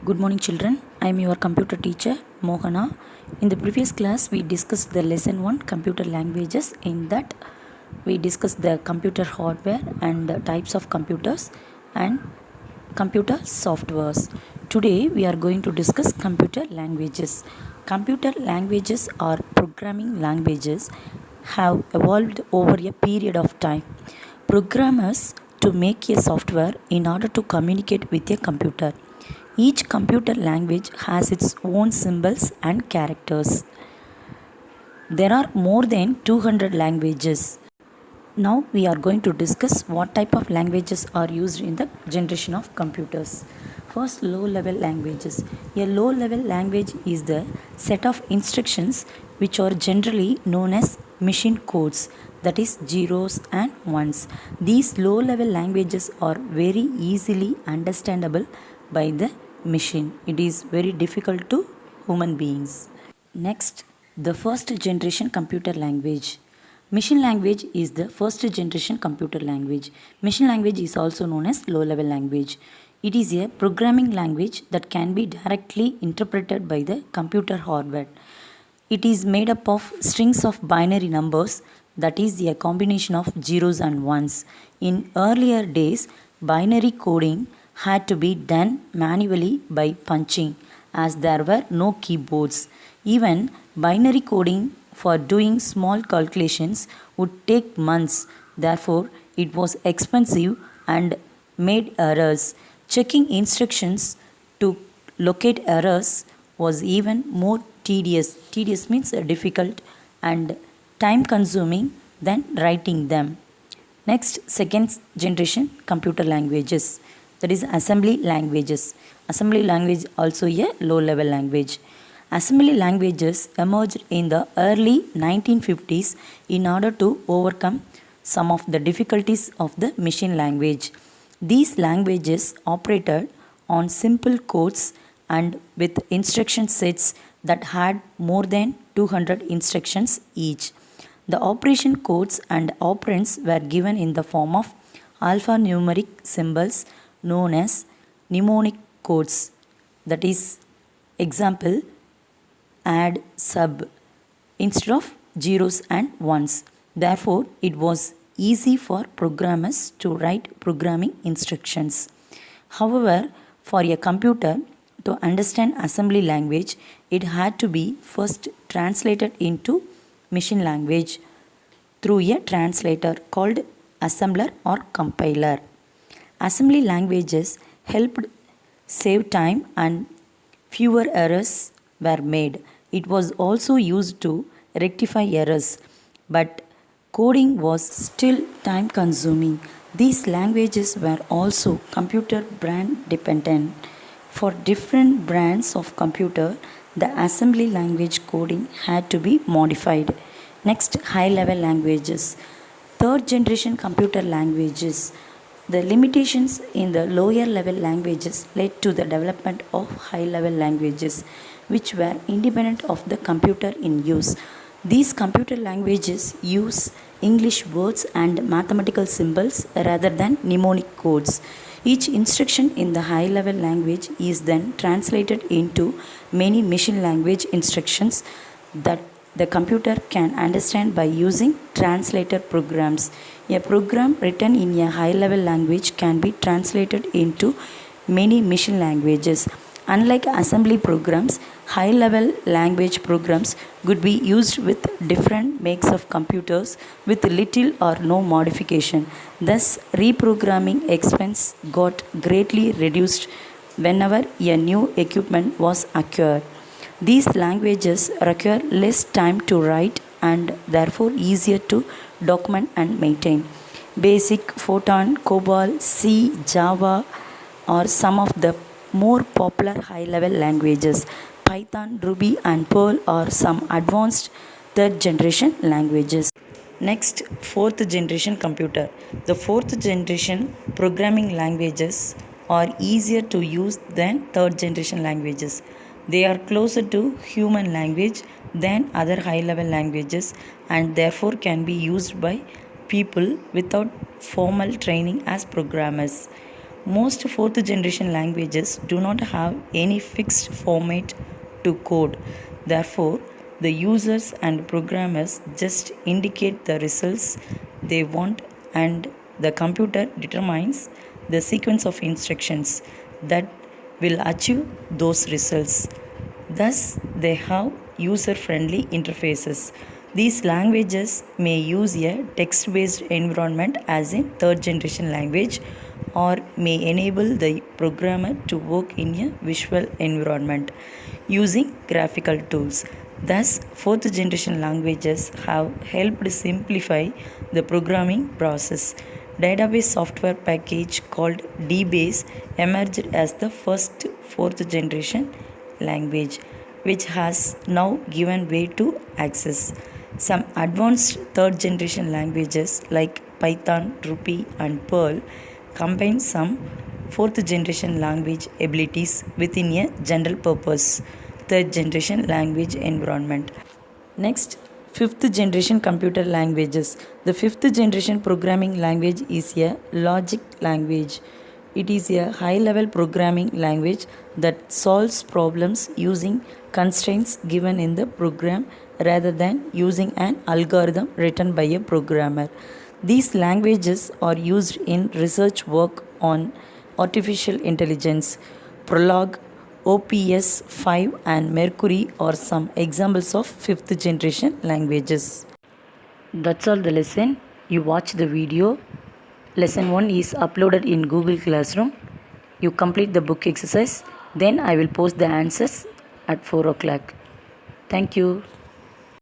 Good morning, children. I am your computer teacher, Mohana. In the previous class, we discussed the lesson 1 computer languages. In that, we discussed the computer hardware and the types of computers and computer softwares. Today, we are going to discuss computer languages. Computer languages or programming languages have evolved over a period of time. Programmers to make a software in order to communicate with a computer. Each computer language has its own symbols and characters. There are more than 200 languages. Now we are going to discuss what type of languages are used in the generation of computers. First, low-level languages. A low-level language is the set of instructions which are generally known as machine codes, that is zeros and ones. These low-level languages are very easily understandable by the machine. It is very difficult to human beings. Next, the first generation computer language. Machine language is the first generation computer language. Machine language is also known as low level language. It is a programming language that can be directly interpreted by the computer hardware. It is made up of strings of binary numbers, that is a combination of zeros and ones. In earlier days, binary coding had to be done manually by punching, as there were no keyboards. Even binary coding for doing small calculations would take months. Therefore, it was expensive and made errors. Checking instructions to locate errors was even more tedious. Tedious means difficult and time consuming than writing them. Next, second generation computer languages, that is assembly languages. Assembly language also a low level language. Assembly languages emerged in the early 1950s in order to overcome some of the difficulties of the machine language. These languages operated on simple codes and with instruction sets that had more than 200 instructions each. The operation codes and operands were given in the form of alphanumeric symbols known as mnemonic codes. That is, example, add, sub, instead of zeros and ones. Therefore, it was easy for programmers to write programming instructions. However, for a computer to understand assembly language, it had to be first translated into machine language through a translator called assembler or compiler. Assembly languages helped save time and fewer errors were made. It was also used to rectify errors, but coding was still time consuming. These languages were also computer brand dependent. For different brands of computer, the assembly language coding had to be modified. Next, high level languages. Third generation computer languages. The limitations in the lower level languages led to the development of high level languages, which were independent of the computer in use. These computer languages use English words and mathematical symbols rather than mnemonic codes. Each instruction in the high level language is then translated into many machine language instructions that the computer can understand by using translator programs. A program written in a high level language can be translated into many machine languages. Unlike assembly programs, high level language programs could be used with different makes of computers with little or no modification. Thus, reprogramming expense got greatly reduced whenever a new equipment was acquired. These languages require less time to write and therefore easier to document and maintain. Basic, Fortran, COBOL, C, Java are some of the more popular high-level languages. Python, Ruby and Perl are some advanced third generation languages. Next, fourth generation computer. The fourth generation programming languages are easier to use than third generation languages. They are closer to human language than other high level languages and therefore can be used by people without formal training as programmers. Most fourth generation languages do not have any fixed format to code. Therefore, the users and programmers just indicate the results they want, and the computer determines the sequence of instructions that will achieve those results. Thus, they have user friendly interfaces. These languages may use a text based environment as in third generation language, or may enable the programmer to work in a visual environment using graphical tools. Thus, fourth generation languages have helped simplify the programming process. Database software package called DBase emerged as the first fourth generation language, which has now given way to Access. Some advanced third generation languages like Python, Ruby, and Perl combine some fourth generation language abilities within a general purpose third generation language environment. Next, fifth generation computer languages. The fifth generation programming language is a logic language. It is a high level programming language that solves problems using constraints given in the program rather than using an algorithm written by a programmer. These languages are used in research work on artificial intelligence. Prolog, OPS 5 and Mercury are some examples of fifth generation languages. That's all the lesson. You watch the video. Lesson 1 is uploaded in Google Classroom. You complete the book exercise. Then I will post the answers at 4 o'clock. Thank you.